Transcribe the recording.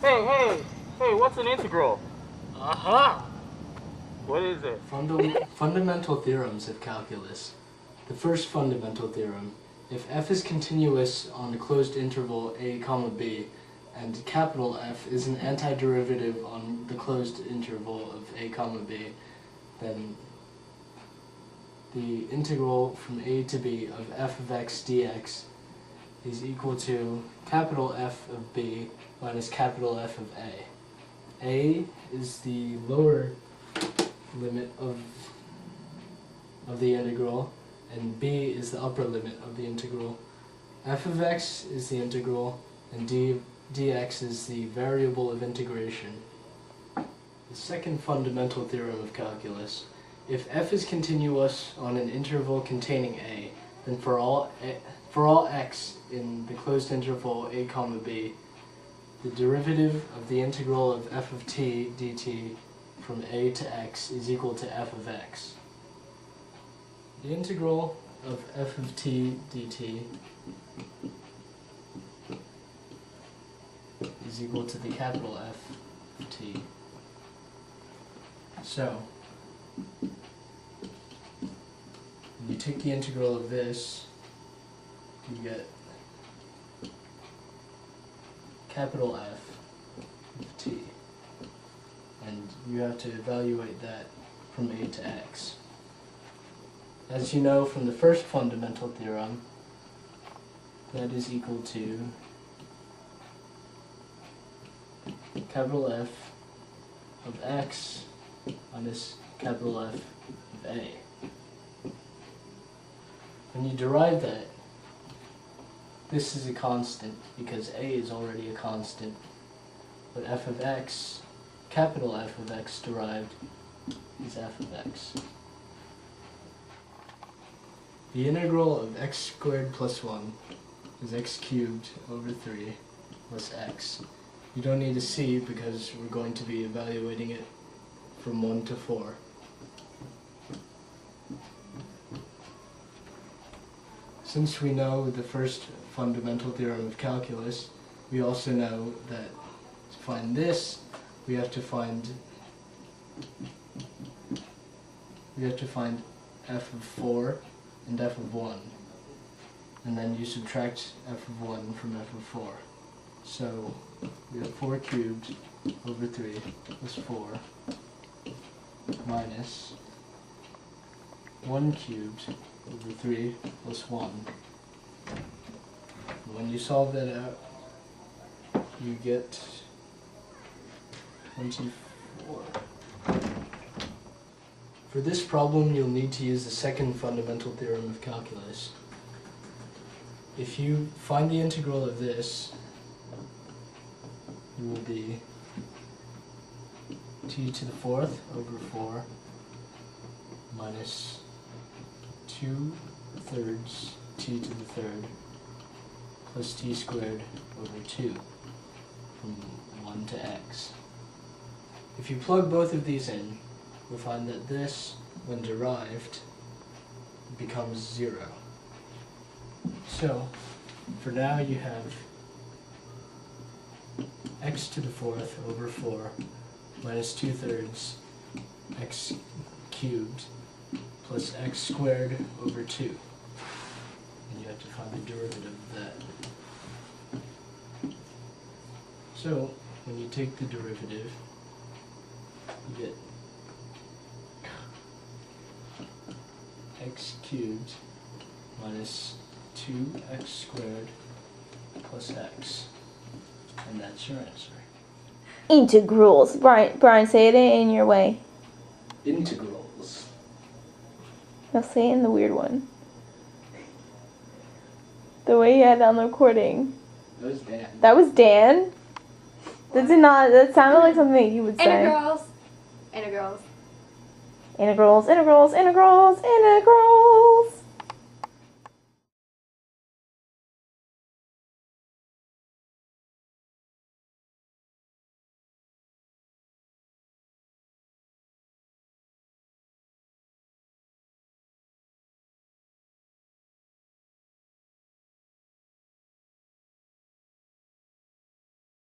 Hey, what's an integral? Aha! What is it? Fundamental theorems of calculus. The first fundamental theorem. If f is continuous on a closed interval a comma b, and capital F is an antiderivative on the closed interval of a comma b, then the integral from a to b of f of x dx is equal to capital F of b minus capital F of a. A is the lower limit of the integral, and b is the upper limit of the integral. F of x is the integral, and dx is the variable of integration. The second fundamental theorem of calculus. If f is continuous on an interval containing a, then for all x in the closed interval a comma b, the derivative of the integral of f of t dt from a to x is equal to f of x. The integral of f of t dt is equal to the capital F of t. So, when you take the integral of this, you get capital F of t. And you have to evaluate that from a to x. As you know from the first fundamental theorem, that is equal to capital F of x minus capital F of a. When you derive that, this is a constant because a is already a constant, but f of x, capital F of x derived, is f of x. The integral of x squared plus 1 is x cubed over 3 plus x. You don't need a c because we're going to be evaluating it from 1 to 4. Since we know the first fundamental theorem of calculus, we also know that to find this, we have to find f of 4 and f of 1. And then you subtract f of 1 from f of 4. So we have 4 cubed over 3 plus 4 minus 1 cubed over 3 plus 1. And when you solve that out, you get 24. For this problem, you'll need to use the second fundamental theorem of calculus. If you find the integral of this, it will be t to the 4th over 4 minus 2/3 t to the 3rd plus t squared over 2 from 1 to x. If you plug both of these in, you'll find that this, when derived, becomes 0. So, for now you have x to the 4th over 4 minus 2/3 x cubed plus x squared over 2. And you have to find the derivative of that. So, when you take the derivative, you get x cubed minus 2x squared plus x. And that's your answer. Integrals. Brian, say it in your way. Integrals. Now say it in the weird one. The way you had it on the recording. That was Dan. That was Dan? That did not, that sounded like something you would say. Integrals. Integrals. Integrals, integrals, integrals, integrals.